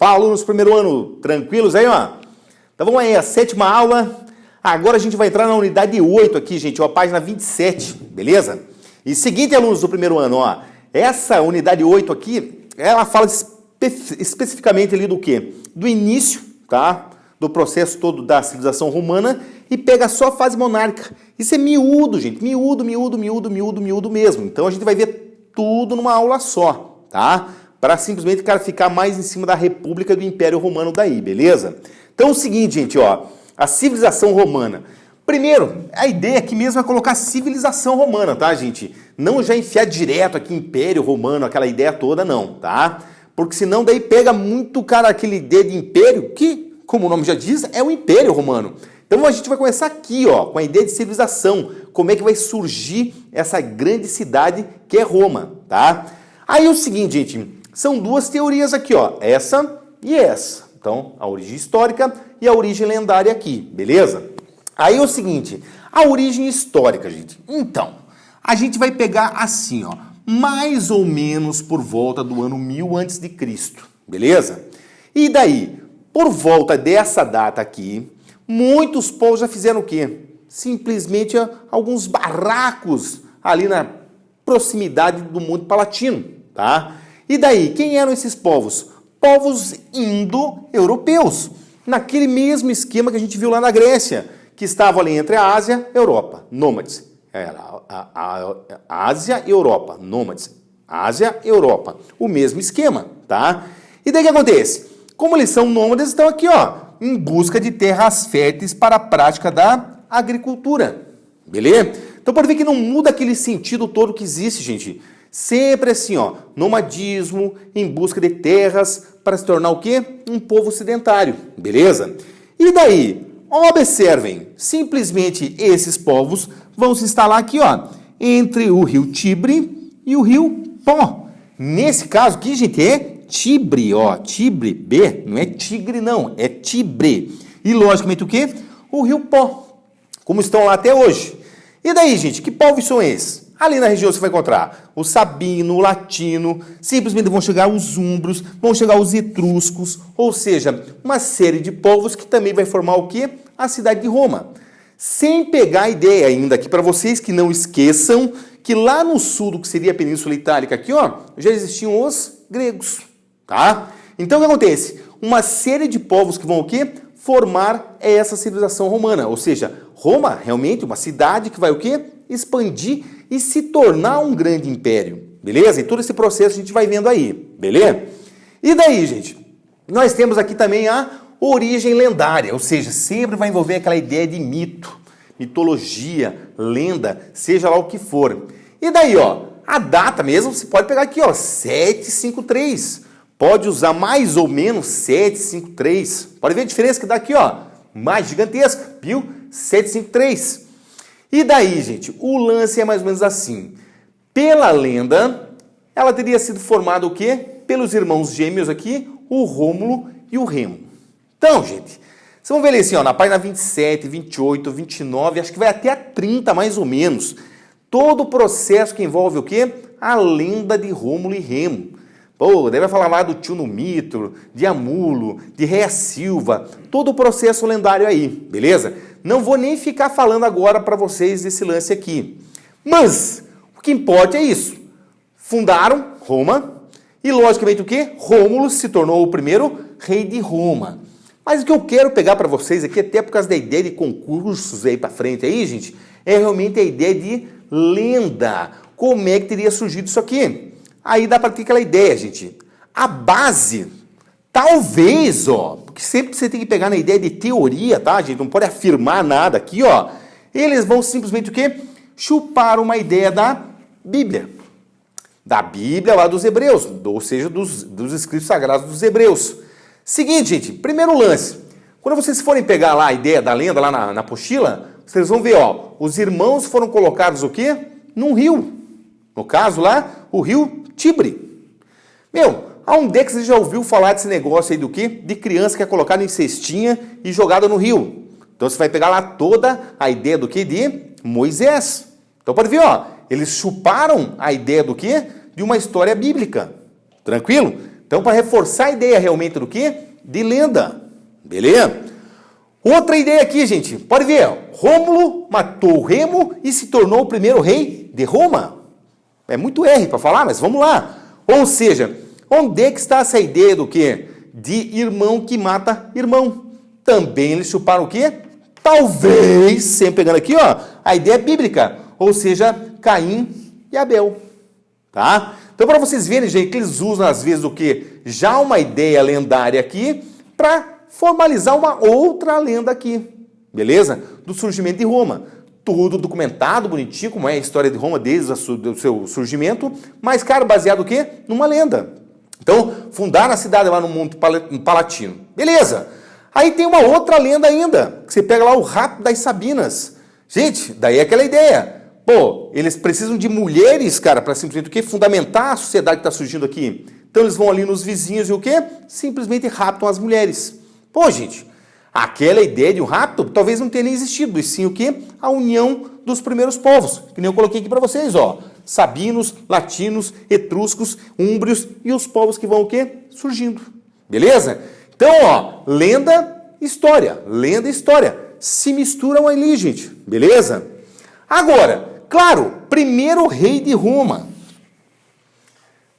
Fala, alunos do primeiro ano, tranquilos aí, ó? Então vamos aí, a 7ª aula. Agora a gente vai entrar na unidade 8 aqui, gente, ó, página 27, beleza? E seguinte, alunos do primeiro ano, ó, essa unidade 8 aqui, ela fala especificamente ali do quê? Do início, tá? Do processo todo da civilização romana e pega só a fase monárquica. Isso é miúdo, gente, miúdo mesmo. Então a gente vai ver tudo numa aula só, tá? Para simplesmente, cara, ficar mais em cima da República do Império Romano daí, beleza? Então é o seguinte, gente, ó, a civilização romana. Primeiro, a ideia aqui mesmo é colocar civilização romana, tá, gente? Não já enfiar direto aqui Império Romano, aquela ideia toda, não, tá? Porque senão daí pega muito, cara, aquele ideia de império que, como o nome já diz, é o Império Romano. Então a gente vai começar aqui, ó, com a ideia de civilização. Como é que vai surgir essa grande cidade que é Roma, tá? Aí é o seguinte, gente, são duas teorias aqui, ó, essa e essa. Então, a origem histórica e a origem lendária aqui, beleza? Aí é o seguinte, a origem histórica, gente. Então, a gente vai pegar assim, ó, mais ou menos por volta do ano 1000 a.C., beleza? E daí, por volta dessa data aqui, muitos povos já fizeram o quê? Simplesmente alguns barracos ali na proximidade do Monte Palatino, tá? E daí, quem eram esses povos? Povos indo-europeus, naquele mesmo esquema que a gente viu lá na Grécia, que estavam ali entre a Ásia e a Europa, nômades. Era a Ásia e Europa, nômades. Ásia e Europa, o mesmo esquema, tá? E daí o que acontece? Como eles são nômades, estão aqui, ó, em busca de terras férteis para a prática da agricultura, beleza? Então pode ver que não muda aquele sentido todo que existe, gente. Sempre assim, ó, nomadismo, em busca de terras para se tornar o quê? Um povo sedentário, beleza? E daí, observem, simplesmente esses povos vão se instalar aqui, ó, entre o rio Tibre e o rio Pó. Nesse caso aqui, gente, é Tibre, ó, Tibre, B, não é Tigre não, é Tibre. E logicamente o quê? O rio Pó, como estão lá até hoje. E daí, gente, que povos são esses? Ali na região você vai encontrar o sabino, o latino, simplesmente vão chegar os úmbros, vão chegar os etruscos, ou seja, uma série de povos que também vai formar o quê? A cidade de Roma. Sem pegar a ideia ainda aqui para vocês que não esqueçam que lá no sul do que seria a Península Itálica aqui, ó, já existiam os gregos, tá? Então o que acontece? Uma série de povos que vão o quê? Formar essa civilização romana, ou seja, Roma realmente uma cidade que vai o quê? Expandir e se tornar um grande império, beleza? E todo esse processo a gente vai vendo aí, beleza? E daí, gente, nós temos aqui também a origem lendária, ou seja, sempre vai envolver aquela ideia de mito, mitologia, lenda, seja lá o que for. E daí, ó, a data mesmo, você pode pegar aqui, ó, 753. Pode usar mais ou menos 753. Pode ver a diferença que dá aqui, ó, mais gigantesca, viu? 753. E daí, gente, o lance é mais ou menos assim. Pela lenda, ela teria sido formada o quê? Pelos irmãos gêmeos aqui, o Rômulo e o Remo. Então, gente, vocês vão ver ali assim, ó, na página 27, 28, 29, acho que vai até a 30 mais ou menos. Todo o processo que envolve o quê? A lenda de Rômulo e Remo. Pô, daí vai falar lá do tio Numítro, de Amulo, de Réa Silva, todo o processo lendário aí, beleza? Não vou nem ficar falando agora para vocês desse lance aqui. Mas o que importa é isso. Fundaram Roma e, logicamente, o quê? Rômulo se tornou o primeiro rei de Roma. Mas o que eu quero pegar para vocês aqui, até por causa da ideia de concursos aí para frente aí, gente, é realmente a ideia de lenda. Como é que teria surgido isso aqui? Aí dá para ter aquela ideia, gente. A base, talvez, ó, porque sempre você tem que pegar na ideia de teoria, tá, gente? Não pode afirmar nada aqui, ó. Eles vão simplesmente o quê? Chupar uma ideia da Bíblia. Da Bíblia lá dos hebreus, ou seja, dos escritos sagrados dos hebreus. Seguinte, gente, primeiro lance. Quando vocês forem pegar lá a ideia da lenda, lá na apostila, vocês vão ver, ó, os irmãos foram colocados o quê? Num rio. No caso lá, o rio Tibre. Meu, aonde é que você já ouviu falar desse negócio aí do quê? De criança que é colocada em cestinha e jogada no rio. Então você vai pegar lá toda a ideia do quê? De Moisés. Então pode ver, ó, eles chuparam a ideia do quê? De uma história bíblica. Tranquilo? Então Então, para reforçar a ideia realmente do quê? De lenda. Beleza? Outra ideia aqui, gente. Pode ver. Rômulo matou Remo e se tornou o primeiro rei de Roma. É muito R para falar, mas vamos lá. Ou seja, onde é que está essa ideia do quê? De irmão que mata irmão. Também eles chuparam o quê? Talvez, sempre pegando aqui, ó, a ideia bíblica. Ou seja, Caim e Abel. Tá? Então, para vocês verem, gente, que eles usam às vezes o quê? Já uma ideia lendária aqui para formalizar uma outra lenda aqui. Beleza? Do surgimento de Roma. Tudo documentado, bonitinho, como é a história de Roma desde o seu surgimento, mas, cara, baseado o quê? Numa lenda. Então, fundaram a cidade lá no Monte Palatino. Beleza. Aí tem uma outra lenda ainda, que você pega lá o rapto das Sabinas. Gente, daí é aquela ideia. Pô, eles precisam de mulheres, cara, para simplesmente o quê? Fundamentar a sociedade que está surgindo aqui. Então, eles vão ali nos vizinhos e o quê? Simplesmente raptam as mulheres. Pô, gente, aquela ideia de um rapto talvez não tenha nem existido, e sim o quê? A união dos primeiros povos, que nem eu coloquei aqui para vocês, ó. Sabinos, latinos, etruscos, úmbrios e os povos que vão o quê? Surgindo. Beleza? Então, ó, lenda e história, se misturam ali, gente. Beleza? Agora, claro, primeiro rei de Roma.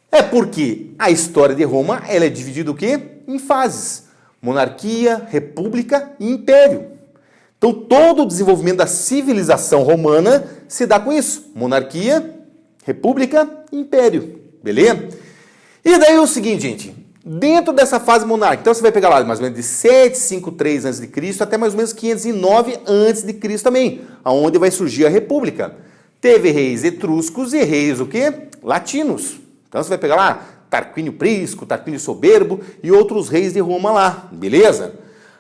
É porque a história de Roma, ela é dividida o quê? Em fases. Monarquia, república e império. Então, todo o desenvolvimento da civilização romana se dá com isso. Monarquia, república e império. Beleza? E daí é o seguinte, gente. Dentro dessa fase monárquica, então você vai pegar lá mais ou menos de 753 a.C. até mais ou menos 509 a.C. também, aonde vai surgir a república. Teve reis etruscos e reis o quê? Latinos. Então você vai pegar lá Tarquínio Prisco, Tarquínio Soberbo e outros reis de Roma lá, beleza?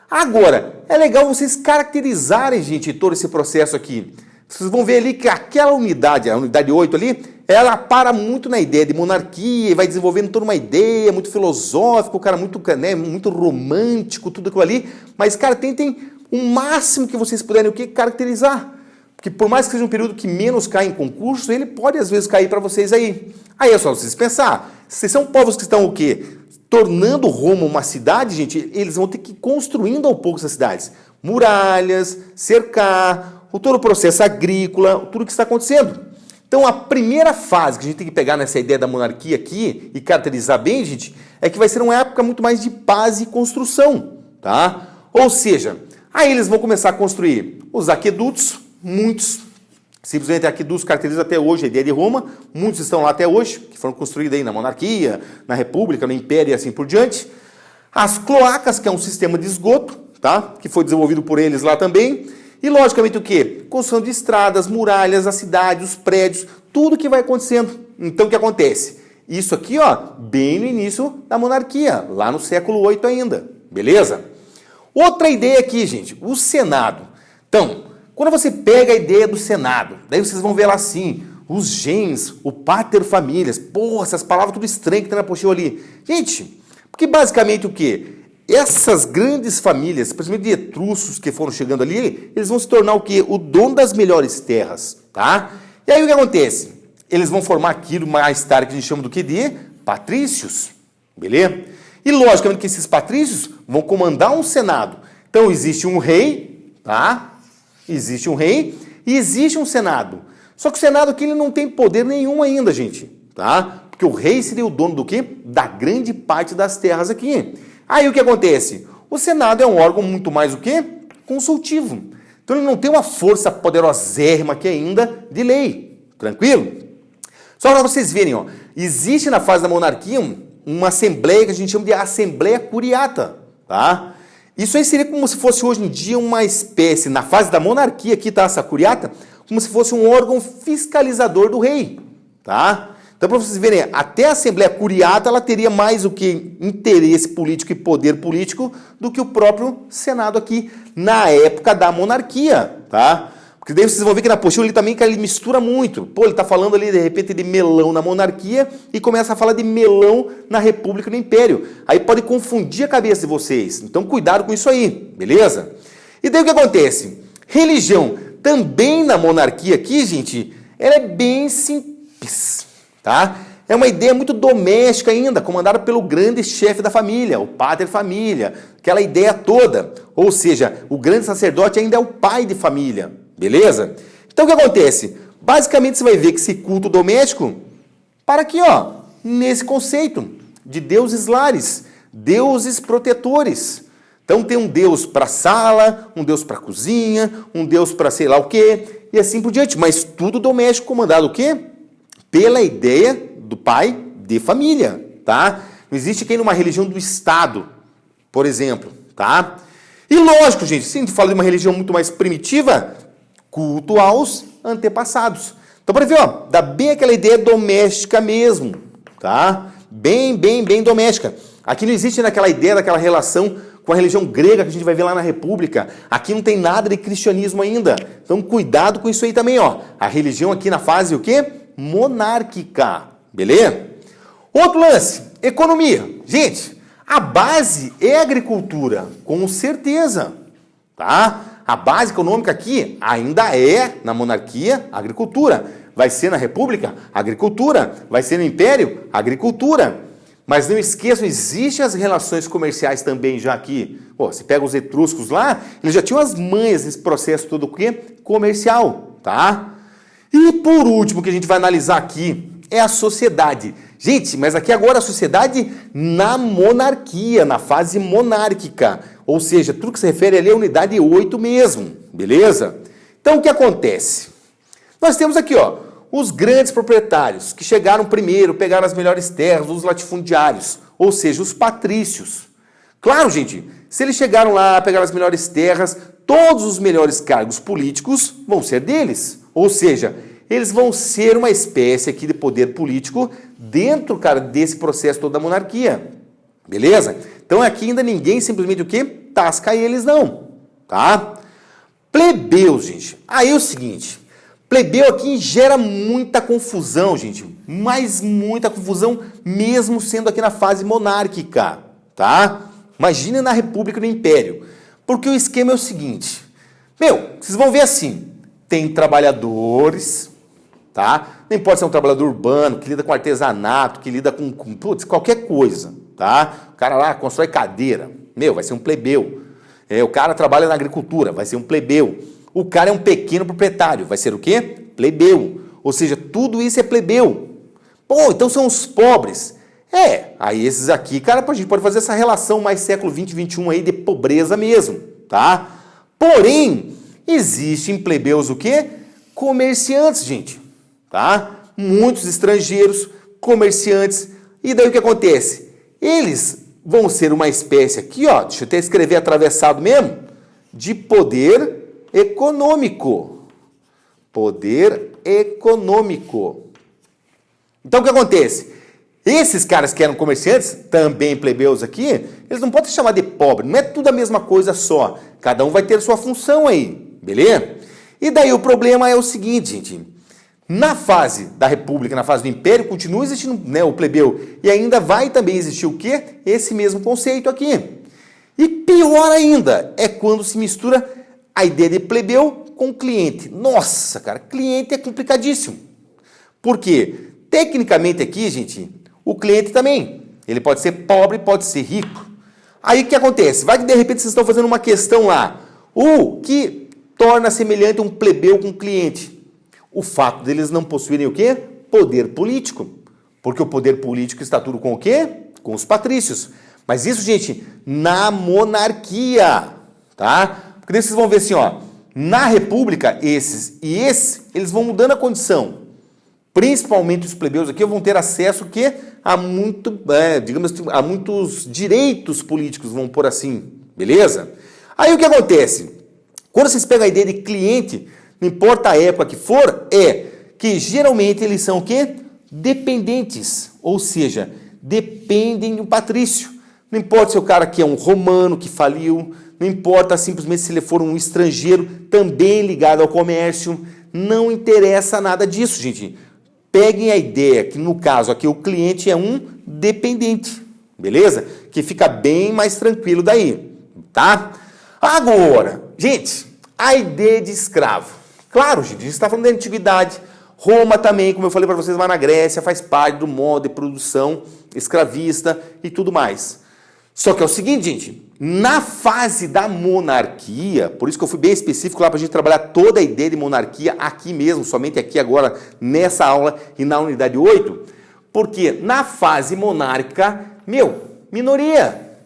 Agora, é legal vocês caracterizarem, gente, todo esse processo aqui. Vocês vão ver ali que aquela unidade, a unidade 8 ali, ela para muito na ideia de monarquia e vai desenvolvendo toda uma ideia muito filosófica, o cara muito, né, muito romântico, tudo aquilo ali. Mas, cara, tentem o máximo que vocês puderem o quê? Caracterizar. Porque por mais que seja um período que menos cai em concurso, ele pode às vezes cair para vocês aí. Aí é só vocês pensar. Se são povos que estão o quê? Tornando Roma uma cidade, gente, eles vão ter que ir construindo ao pouco essas cidades. Muralhas, cercar, todo o processo agrícola, tudo que está acontecendo. Então, a primeira fase que a gente tem que pegar nessa ideia da monarquia aqui e caracterizar bem, gente, é que vai ser uma época muito mais de paz e construção, tá? Ou seja, aí eles vão começar a construir os aquedutos, muitos, simplesmente aquedutos caracterizam até hoje a ideia de Roma, muitos estão lá até hoje, que foram construídos aí na monarquia, na república, no império e assim por diante. As cloacas, que é um sistema de esgoto, tá? Que foi desenvolvido por eles lá também. E, logicamente, o quê? Construção de estradas, muralhas, a cidade, os prédios, tudo que vai acontecendo. Então, o que acontece? Isso aqui, ó, bem no início da monarquia, lá no século VIII ainda, beleza? Outra ideia aqui, gente, o Senado. Então, quando você pega a ideia do Senado, daí vocês vão ver lá assim, os gens, o pater familias, porra, essas palavras tudo estranhas que tem na apostila ali. Gente, porque basicamente o quê? Essas grandes famílias, principalmente de etruscos que foram chegando ali, eles vão se tornar o quê? O dono das melhores terras, tá? E aí o que acontece? Eles vão formar aquilo mais tarde que a gente chama do quê? De patrícios, beleza? E logicamente que esses patrícios vão comandar um senado. Então existe um rei, tá? Existe um rei e existe um senado. Só que o senado aqui ele não tem poder nenhum ainda, gente, tá? Porque o rei seria o dono do quê? Da grande parte das terras aqui. Aí o que acontece? O Senado é um órgão muito mais o quê? Consultivo. Então ele não tem uma força poderosérrima aqui ainda de lei. Tranquilo? Só para vocês verem, ó, existe na fase da monarquia uma assembleia que a gente chama de Assembleia Curiata. Tá? Isso aí seria como se fosse hoje em dia uma espécie, na fase da monarquia aqui, tá? Essa Curiata, como se fosse um órgão fiscalizador do rei. Tá? Então, para vocês verem, até a Assembleia Curiata, ela teria mais o que interesse político e poder político do que o próprio Senado aqui, na época da monarquia, tá? Porque daí vocês vão ver que na apostila ele também ele mistura muito. Pô, ele está falando ali, de repente, de melão na monarquia e começa a falar de melão na república e no império. Aí pode confundir a cabeça de vocês. Então, cuidado com isso aí, beleza? E daí o que acontece? Religião, também na monarquia aqui, gente, ela é bem simples. Tá? É uma ideia muito doméstica ainda, comandada pelo grande chefe da família, o pater família, aquela ideia toda. Ou seja, o grande sacerdote ainda é o pai de família, beleza? Então o que acontece? Basicamente você vai ver que esse culto doméstico para aqui, ó, nesse conceito de deuses lares, deuses protetores. Então tem um Deus para a sala, um Deus para a cozinha, um Deus para sei lá o quê, e assim por diante. Mas tudo doméstico comandado o quê? Pela ideia do pai de família, tá? Não existe quem numa religião do Estado, por exemplo, tá? E lógico, gente, se a gente fala de uma religião muito mais primitiva, culto aos antepassados. Então, para ver, ó, dá bem aquela ideia doméstica mesmo, tá? Bem doméstica. Aqui não existe naquela ideia daquela relação com a religião grega que a gente vai ver lá na República. Aqui não tem nada de cristianismo ainda. Então, cuidado com isso aí também, ó. A religião aqui na fase o quê? Monárquica. Beleza? Outro lance, economia. Gente, a base é a agricultura, com certeza, tá? A base econômica aqui ainda é, na monarquia, a agricultura. Vai ser na república, agricultura. Vai ser no império, agricultura. Mas não esqueçam, existem as relações comerciais também já aqui. Pô, se pega os etruscos lá, eles já tinham as manhas nesse processo todo o quê? Comercial, tá? E por último, que a gente vai analisar aqui, é a sociedade. Gente, mas aqui agora a sociedade na monarquia, na fase monárquica. Ou seja, tudo que se refere ali à unidade 8 mesmo, beleza? Então, o que acontece? Nós temos aqui, ó, os grandes proprietários que chegaram primeiro, pegaram as melhores terras, os latifundiários, ou seja, os patrícios. Claro, gente, se eles chegaram lá, pegaram as melhores terras, todos os melhores cargos políticos vão ser deles. Ou seja, eles vão ser uma espécie aqui de poder político dentro, cara, desse processo todo da monarquia. Beleza? Então aqui ainda ninguém simplesmente o quê? Tasca eles não, tá? Plebeus, gente. Aí é o seguinte, plebeu aqui gera muita confusão, gente. Mas muita confusão mesmo sendo aqui na fase monárquica, tá? Imagina na República e no Império. Porque o esquema é o seguinte, vocês vão ver assim, tem trabalhadores, tá? Nem pode ser um trabalhador urbano, que lida com artesanato, que lida com qualquer coisa, tá? O cara lá constrói cadeira, vai ser um plebeu. O cara trabalha na agricultura, vai ser um plebeu. O cara é um pequeno proprietário, vai ser o quê? Plebeu. Ou seja, tudo isso é plebeu. Pô, então são os pobres. Aí esses aqui, cara, a gente pode fazer essa relação mais século 20, 21 aí de pobreza mesmo, tá? Porém, existem plebeus o quê? Comerciantes, gente, tá? Muitos estrangeiros, comerciantes. E daí o que acontece? Eles vão ser uma espécie aqui, ó, deixa eu até escrever atravessado mesmo, de poder econômico. Poder econômico. Então o que acontece? Esses caras que eram comerciantes, também plebeus aqui, eles não podem se chamar de pobre, não é tudo a mesma coisa só. Cada um vai ter sua função aí, beleza? E daí o problema é o seguinte, gente. Na fase da República, na fase do Império, continua existindo, né, o plebeu. E ainda vai também existir o quê? Esse mesmo conceito aqui. E pior ainda, é quando se mistura a ideia de plebeu com cliente. Nossa, cara, cliente é complicadíssimo. Por quê? Tecnicamente aqui, gente, o cliente também. Ele pode ser pobre, pode ser rico. Aí o que acontece? Vai que de repente vocês estão fazendo uma questão lá. O que torna semelhante um plebeu com um cliente? O fato deles não possuírem o quê? Poder político. Porque o poder político está tudo com o quê? Com os patrícios. Mas isso, gente, na monarquia, tá? Porque daí vocês vão ver assim, ó, na república, esses e esse, eles vão mudando a condição. Principalmente os plebeus aqui vão ter acesso o quê? A a muitos direitos políticos, vamos pôr assim, beleza? Aí o que acontece? Quando vocês pegam a ideia de cliente, não importa a época que for, é que geralmente eles são o quê? Dependentes, ou seja, dependem do patrício. Não importa se o cara aqui é um romano que faliu, não importa simplesmente se ele for um estrangeiro também ligado ao comércio, não interessa nada disso, gente. Peguem a ideia que, no caso aqui, o cliente é um dependente, beleza? Que fica bem mais tranquilo daí, tá? Agora, gente, a ideia de escravo. Claro, gente, a gente está falando da antiguidade, Roma também, como eu falei para vocês, lá na Grécia, faz parte do modo de produção escravista e tudo mais. Só que é o seguinte, gente, na fase da monarquia, por isso que eu fui bem específico lá para a gente trabalhar toda a ideia de monarquia aqui mesmo, somente aqui agora, nessa aula e na unidade 8, porque na fase monárquica, minoria.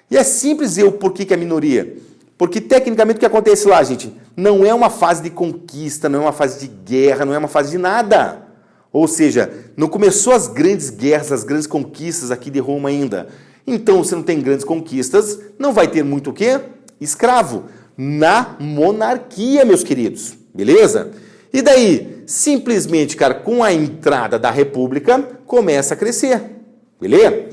E é simples dizer o porquê que é minoria. Porque tecnicamente o que acontece lá, gente, não é uma fase de conquista, não é uma fase de guerra, não é uma fase de nada. Ou seja, não começou as grandes guerras, as grandes conquistas aqui de Roma ainda. Então, você não tem grandes conquistas, não vai ter muito o quê? Escravo. Na monarquia, meus queridos. Beleza? E daí, simplesmente, cara, com a entrada da república, começa a crescer. Beleza?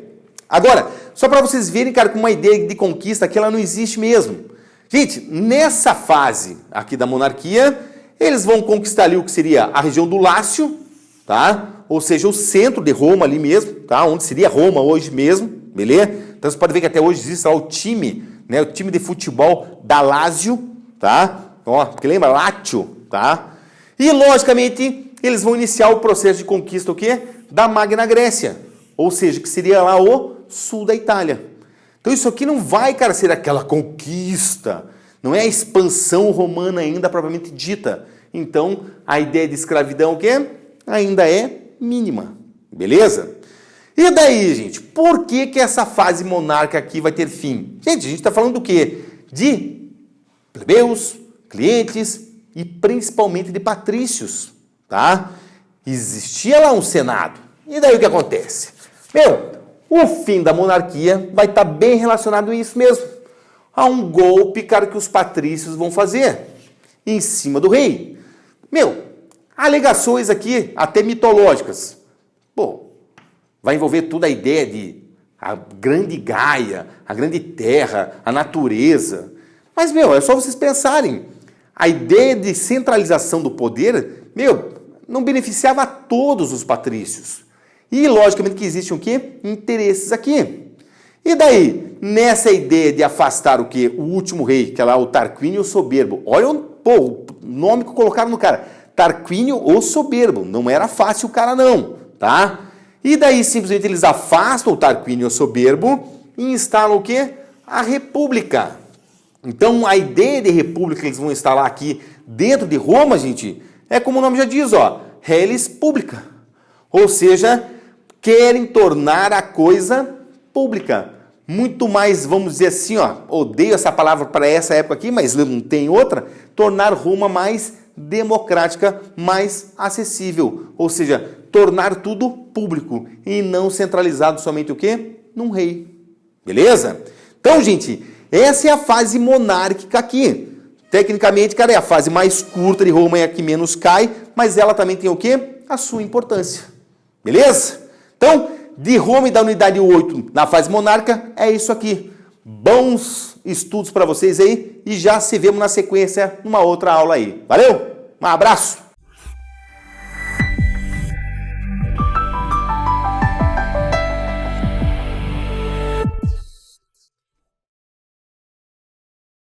Agora, só para vocês verem, cara, com uma ideia de conquista que ela não existe mesmo. Gente, nessa fase aqui da monarquia, eles vão conquistar ali o que seria a região do Lácio, tá? Ou seja, o centro de Roma ali mesmo, tá? Onde seria Roma hoje mesmo. Beleza? Então você pode ver que até hoje existe lá o time, né? O time de futebol da Lazio, tá? Ó, porque lembra? Lazio, tá? E logicamente eles vão iniciar o processo de conquista o quê? Da Magna Grécia, ou seja, que seria lá o sul da Itália. Então isso aqui não vai, cara, ser aquela conquista, não é a expansão romana ainda propriamente dita. Então a ideia de escravidão o quê? Ainda é mínima, beleza? E daí, gente, por que essa fase monárquica aqui vai ter fim? Gente, a gente está falando do quê? De plebeus, clientes e principalmente de patrícios, tá? Existia lá um senado. E daí o que acontece? O fim da monarquia vai estar bem relacionado a isso mesmo. A um golpe, cara, que os patrícios vão fazer em cima do rei. Alegações aqui até mitológicas. Bom, vai envolver toda a ideia de a grande Gaia, a grande terra, a natureza. Mas, é só vocês pensarem. A ideia de centralização do poder, não beneficiava a todos os patrícios. E, logicamente, que existem o quê? Interesses aqui. E daí, nessa ideia de afastar o quê? O último rei, que é lá o Tarquínio Soberbo. Olha o nome que colocaram no cara. Tarquínio o Soberbo. Não era fácil o cara não, tá? E daí, simplesmente, eles afastam o Tarquínio Soberbo e instalam o quê? A república. Então, a ideia de república que eles vão instalar aqui dentro de Roma, gente, é como o nome já diz, ó, Relis Publica. Ou seja, querem tornar a coisa pública. Muito mais, vamos dizer assim, ó, odeio essa palavra para essa época aqui, mas não tem outra, tornar Roma mais democrática, mais acessível. Ou seja, tornar tudo público e não centralizado somente o quê? Num rei. Beleza? Então, gente, essa é a fase monárquica aqui. Tecnicamente, cara, é a fase mais curta de Roma, é a que menos cai, mas ela também tem o quê? A sua importância. Beleza? Então, de Roma e da unidade 8 na fase monárquica, é isso aqui. Bons estudos para vocês aí e já se vemos na sequência numa outra aula aí. Valeu? Um abraço!